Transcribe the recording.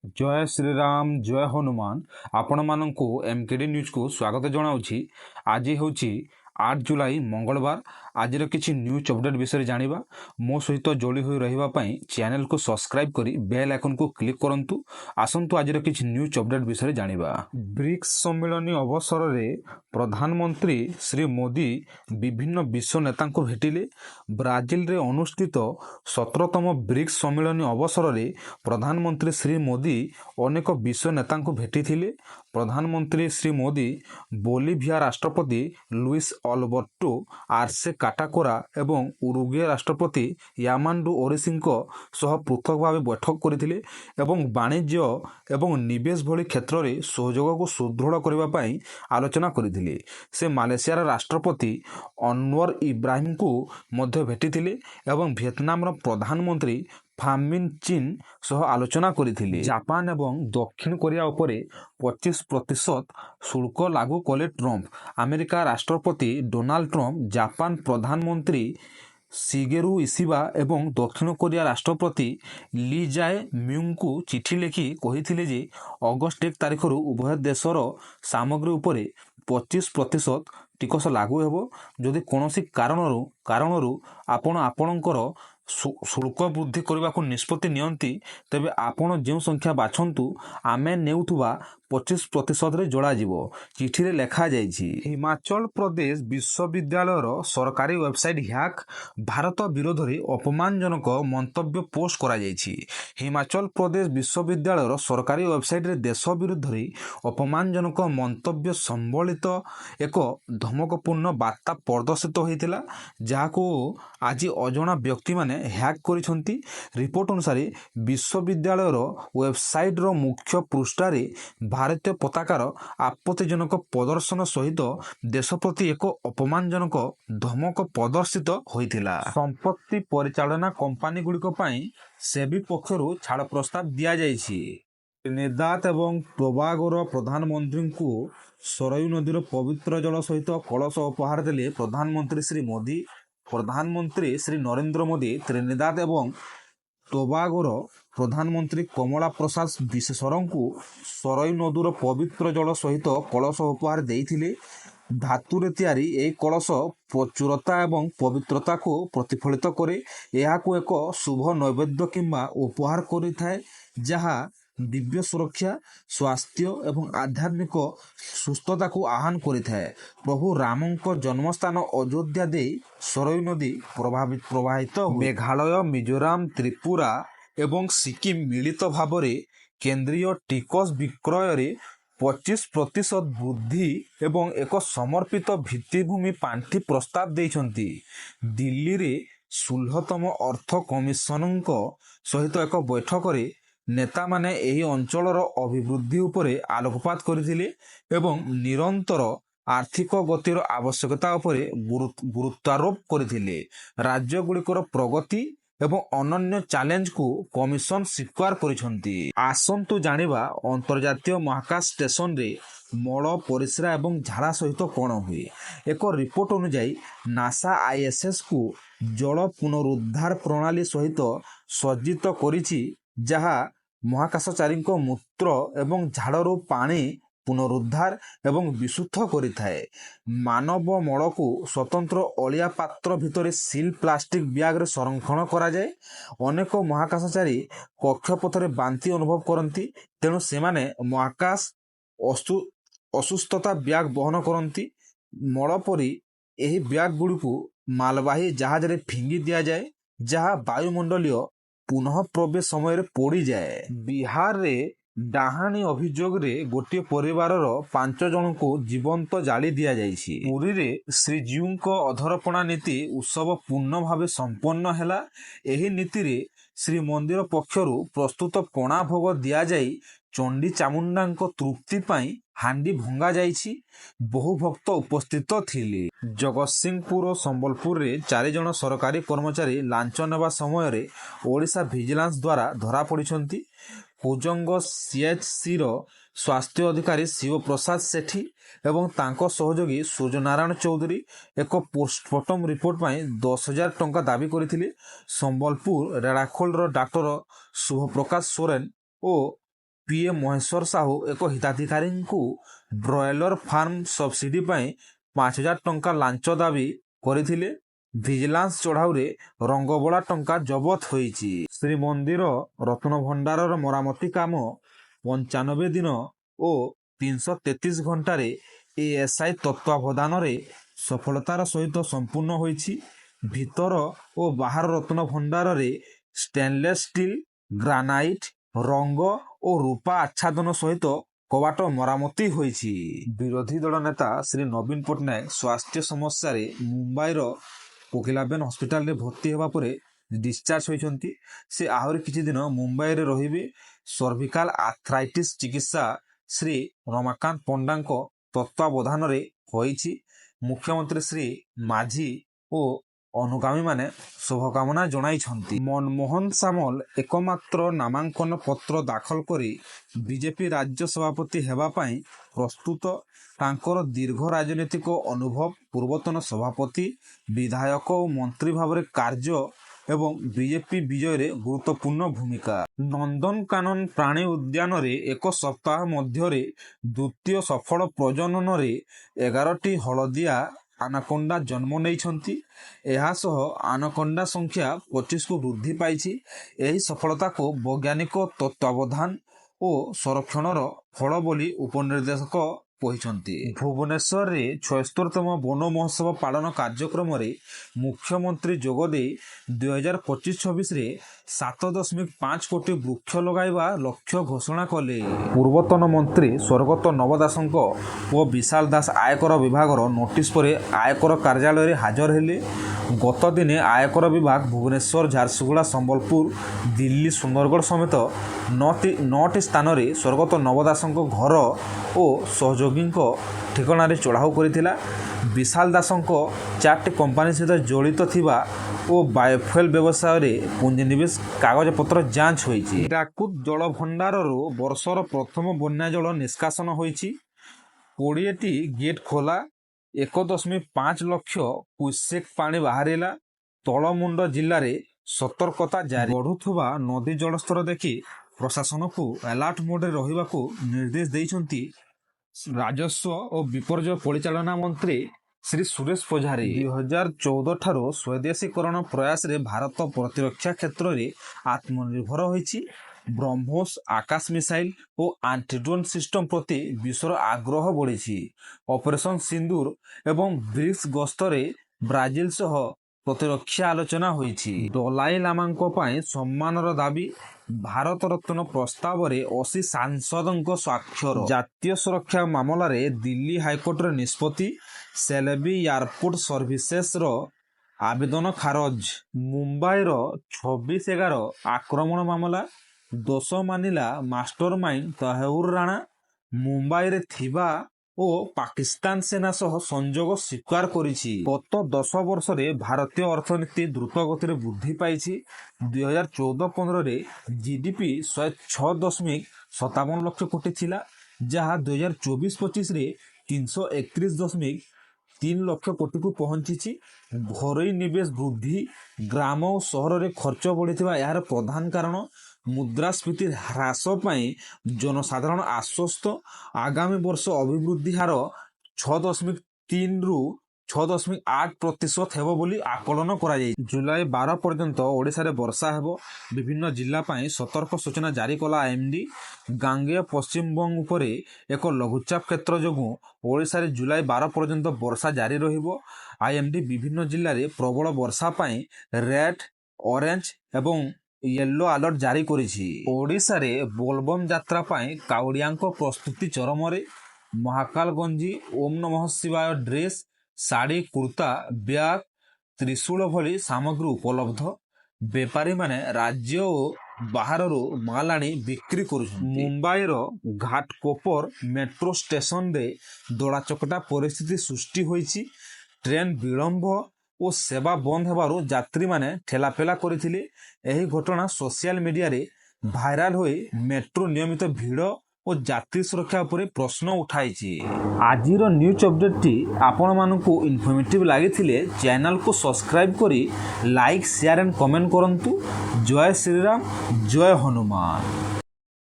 जय श्रीराम जय हनुमान आपण मानक एमकेडी न्यूज को स्वागत जनाऊँगी। आज हूँ 8 जुलाई मंगलवार। आज किसी न्यूज अपडेट विषय जानिबा मो सहित जोड़ी हुई रही चैनल को सब्सक्राइब करी बेल आइकन को क्लिक करंतु। आसंतु आज किसी न्यूज अपडेट विषय जानिबा। ब्रिक्स सम्मेलन अवसर में प्रधानमंत्री श्री मोदी विभिन्न विश्व नेता को भेटिले। ब्राजिल रे अनुष्ठित 17तम ब्रिक्स सम्मेलन अवसर में प्रधानमंत्री श्री मोदी अनेक विश्व नेता को भेटिथिले। प्रधानमंत्री श्री मोदी बोलिभिया राष्ट्रपति लुइस अल्बर्टो आर्से काटाकोरा एवं उरुग्वे राष्ट्रपति यामांडू ओरिसिंको सह पृथक भाव बैठक करथिले एवं वाणिज्य एवं निवेश भली क्षेत्र में सहयोग को सुदृढ़ करने आलोचना करथिले। से मालयेशियार राष्ट्रपति अनवर इब्राहिम को मध्य भेटिथिले एवं वियतनाम प्रधानमंत्री फामिन चीन सह आलोचना करथिले। जापान एवं दक्षिण कोरिया उपरे 25% शुल्क लागू कले ट्रंप। अमेरिका राष्ट्रपति डोनाल्ड ट्रंप जापान प्रधानमंत्री शिगेरु इशिबा एवं दक्षिण कोरिया राष्ट्रपति ली जाए म्यूंग को चिठी लिखि कहिथिले जे अगस्त 1 तारिख उभय देशर सामग्री उपरे 25% टिकस लागू हेबो। जदि कोनोसी कारणरू आपण आपणकर शुल्क वृद्धि करने को निष्पत्ति नियंती तेबे आपण जो संख्या बाछंतु आमे नेउथुबा 25% रे जोड़ा जीवो। चिठी रे लेखा जाइछि। हिमाचल प्रदेश विश्वविद्यालयर सरकारी वेबसाइट हैक भारत विरोध में अपमानजनक मंतव्य पोस्ट करा जाइछि। हिमाचल प्रदेश विश्वविद्यालयर सरकारी वेबसाइट रे देश विरुद्ध रे अपमानजनक मंतव्य संबलित एक धमकपूर्ण वार्ता प्रदर्शित होइतिला, जाहाको आज अजणा व्यक्ति माने हैक करिसंती। रिपोर्ट अनुसार विश्वविद्यालयर वेबसाइट रो मुख्य पृष्ठारे भारतीय पताकार आपत्तिजनक प्रदर्शन सहित देश प्रति एक अपमानजनक धमक प्रदर्शित होइतिला। संपत्ति परिचालना कंपनी गुड़िक पई सेबी पक्षरु छाड़ प्रस्ताव दिया जाइछि। त्रिनिदाद एवं टोबागोर प्रधानमंत्री को सरयू नदीर पवित्र जल सहित कलश उपहार देले प्रधानमंत्री श्री मोदी। प्रधानमंत्री श्री नरेंद्र मोदी त्रिनिदाद एवं टोबागोर प्रधानमंत्री कमला प्रसाद विशेषर को सरयू नदीर पवित्र जल सहित कलश उपहार देइथिले। धातुरे तैयारी एक कलश प्रचुरता एवं पवित्रता को प्रतिफलित करे। यहाको एक शुभ नैवेद्य किंबा उपहार करिथाए, जहा दिव्य सुरक्षा, स्वास्थ्य एवं आध्यात्मिक सुस्थता को आह्वान करिथाए। प्रभु रामंक जन्मस्थान अयोध्या दे सरयू नदी प्रवाहित मेघालय, मिजोराम, त्रिपुरा एवं सिक्किम मिलित भावरे केंद्रीय टिकस विक्रय रे 25% वृद्धि एवं एक समर्पित भित्तिभूमि पांठि प्रस्ताव देइछंती। दिल्ली रे 16तम अर्थ कमिशनक सहित एक बैठक रे नेता माने एही अंचलर अभिवृद्धि उपरे आलोकपात करथिले एवं निरंतर आर्थिक गतिर आवश्यकता उपरे गुरुत्वारोप करथिले। राज्य गुड़िकर प्रगति एवं अनन्य चैलेंज को कमिशन स्वीकार करिसंती। आसंतु जानिबा अंतर्जातीय महाकाश स्टेशन रे मल, परिस्रा एवं झाड़ा सहित कौन हुए। एक रिपोर्ट अनुसार नासा आईएसएस को जल पुनरुद्धार प्रणाली सहित सज्जित करिछि, जहा महाकाशचारी मूत्र एवं झाड़ू पानी पुनरुद्धार एवं विशुद्ध करिथाए। मानव मल को स्वतंत्र अलिया पात्र भितर सील प्लास्टिक बैग रे संरक्षण करा जाए। अनेक महाकाशचारी कक्षपथरे बांति अनुभव करती, तेणु सेमाने महाकाश असुस्थता बैग बहन करती। मल परी एही बैग गुड़िकु मालवाही जहाज रे फिंगी दिया जाए, जहा वायुमंडलीय पुनः प्रवेश समय पोड़ी जाए। बिहार रे डाहाणी अभियोग रे गोटे परिवारर 5 जन को जीवंत जाली दिया जाइछि। पुरी रे श्रीजीउको अधरपणा नीति उत्सव पूर्ण भावे संपन्न हैला। एही नीति रे श्री मंदिर पक्षरु प्रस्तुत पणा भोग दिया जाई चंडी चामुंडा तृप्ति पाई हांडी भंगा जाइछि। बहु भक्त उपस्थित थिले। जगतसिंहपुर और संबलपुर रे 4 जन सरकारी कर्मचारी लांच नेबा समय रे ओडिशा विजिलेंस द्वारा धरा पड़िछंती। कुजंग सीएचसी रो स्वास्थ्य अधिकारी शिव प्रसाद सेठी एवं तांको सहयोगी सूर्यनारायण चौधरी एक पोस्टमार्टम रिपोर्ट पाई 10,000 टंका दाबी करथिले। संबलपुर रेड़ाखोल रो डॉक्टर शुभप्रकाश सोरेन और पीएम महेश्वर साहू एक हिताधिकारी ब्रॉयलर फार्म सब्सिडी पर 5,000 टंका लांच दाबी करथिले। विजिलेंस चढ़ाऊ रंगबोला टंका जबत होईची। श्रीमंदिर रत्न भंडार मरामती काम 95 दिन और 333 घंटे एएसआई तत्वावधान सफलतार सहित संपूर्ण होईची। भीतर और बाहर रत्न भंडार स्टेनलेस स्टील, ग्रानाइट, रंग और रूपा आच्छादन सहित कबाट मरामती होईची। विरोधी दल नेता श्री नवीन पट्टनायक स्वास्थ्य समस्या मुंबईर कोकिलाबेन हॉस्पिटल रे भर्ती होगा पर डिस्चार्ज होइछंती। से आहरी किछि दिन मुंबई रे रहिबे। सर्विकल आर्थराइटिस चिकित्सा श्री रमाकांत पंडा तत्वावधान रे होईची। मुख्यमंत्री श्री माझी और अनुगामी माने शुभकामना जणाइछंती। मनमोहन सामल एकमात्र नामांकन पत्र दाखल करी बीजेपी राज्य सभापति हेबा पई प्रस्तुत। तांकर दीर्घ राजनीतिक अनुभव, पूर्वतन सभापति, विधायक और मंत्री भाव कार्य एवं बीजेपी विजय रे गुरुत्वपूर्ण भूमिका। नंदनकानन प्राणी उद्यान रे एक सप्ताह मध्य द्वितीय सफल प्रजनन रे 11टी हलदिया आनाकोंडा जन्म नहीं। आनाकोंडा संख्या 25 को वृद्धि पाई। यही सफलता को वैज्ञानिक तत्वावधान और संरक्षणर फल बोली उपनिर्देशक कहते। भुवनेश्वर रे 76तम वन महोत्सव पालन कार्यक्रम रे मुख्यमंत्री जोगदे 2025-26 रे 7.5 कोटी वृक्ष लगाइबा लक्ष्य घोषणा कले। पूर्वतन मंत्री स्वर्गत नव दासंक ओ विशाल दास आयकर विभाग नोटिस पर आयकर कार्यालय रे हाजर हेले। गत दिने आयकर विभाग भुवनेश्वर, झारसुगुड़ा, संबलपुर, दिल्ली, सुंदरगढ़ समेत 9टी स्थान रे स्वर्गत नव दासंक घर और सहयोगी ठिकाना चढ़ाऊ करथिला। विशाल दासंक 4टी कंपानी सहित जड़ित थिबा और बायोफ्यूल व्यवसाय रे पुंजीनिवेश कागज पत्र जांच होईची। हिराकुद जल भंडार वर्षर प्रथम बन्या जल निष्कासन होईची। 20टी गेट खोला, 1.5 लाख क्यूसेक पानी बाहरिला। तलमुंड जिले में सतर्कता जारी। बढ़ुथुबा नदी जलस्तर देखि प्रशासन को अलर्ट मोड रे रहिबाकू निर्देश दैछंती राजस्व और विपर्यय परिचालना मंत्री श्री सुरेश पोझारी। 2014 ठारू स्वदेशीकरण प्रयास रे भारत प्रतिरक्षा क्षेत्र में आत्मनिर्भर होईची। ब्रह्मोस आकाश मिसाइल और एंटीड्रोन सिस्टम प्रति विश्वर आग्रह बढ़ी। ऑपरेशन सिंदूर एवं ब्रिक्स गस्तरे ब्राजिल सह प्रतिरक्षा आलोचना होईची। दलाई लामांको पाई सम्मानर दाबी। भारत रत्न प्रस्ताव रे 80 सांसदों स्वाक्षर। जातीय सुरक्षा मामला रे दिल्ली हाईकोर्ट रे निष्पत्ति। सेलेबी एयरपोर्ट सर्विसेस रो आवेदन खारज। मुंबई रो 26/11 आक्रमण मामला दोष मानिला मास्टरमाइंड तहूर राणा। मुंबई रे थिबा ओ पाकिस्तान सेना सह संजोग स्वीकार करिछि। गत 10 वर्ष रे भारतीय अर्थनीति द्रुत गति रे वृद्धि पाइछि। 2014-15 रे जीडीपी 106.57 लाख कोटी थिला, जहाँ 2024-25 रे 331.3 लाख कोटी को पहुंची। घरोई निवेश वृद्धि, ग्राम और सहर रे खर्च बढ़िथिबा यार प्रधान कारण। मुद्रास्फीति ह्रास पाई जनसाधारण आश्वस्त। आगामी वर्ष अभिवृद्धि हार 6.3 रु 6.8% हेबो बोली आकलन करा जाय। जुलाई 12 पर्यंत ओडिशा रे वर्षा हेबो। विभिन्न जिला पाई सतर्क सूचना जारी कला आईएमडी। गांगेय पश्चिम बंग उपरे एक लघुचाप क्षेत्र जोगु ओडिशा रे जुलाई 12 पर्यंत वर्षा जारी रहिबो। आईएमडी विभिन्न जिल्ला रे प्रबल वर्षा पाई रेड, ऑरेंज एवं येलो अलर्ट जारी करिछि। ओडिशा रे बोलबम यात्रा पाई काउडियांको प्रस्तुति चरम रे। महाकालगंजी ओम नमः शिवाय ड्रेस, साड़ी, कुर्ता, ब्याग, त्रिशूल भली सामग्री उपलब्ध। बेपारी माने राज्य और बाहर माल आनी बिक्री करुछन। मुंबई रो घाटकोपर मेट्रो स्टेशन रे दौड़ाचकटा परिस्थिति सृष्टि होईछि। ट्रेन विलंब और सेवा बंद हेबारु यात्री माने ठेलापेला करथिले। एही घटना सोशल मीडिया रे भाइराल होई मेट्रो नियमित भीड़ और यात्री सुरक्षा उपरे प्रश्न उठाइछि। आजिर न्यूज अपडेट टी आपण मानकु इनफॉर्मेटिव लागिथिले चैनल को सब्सक्राइब करी लाइक, शेयर एंड कमेंट करंतु। जय श्री राम, जय हनुमान।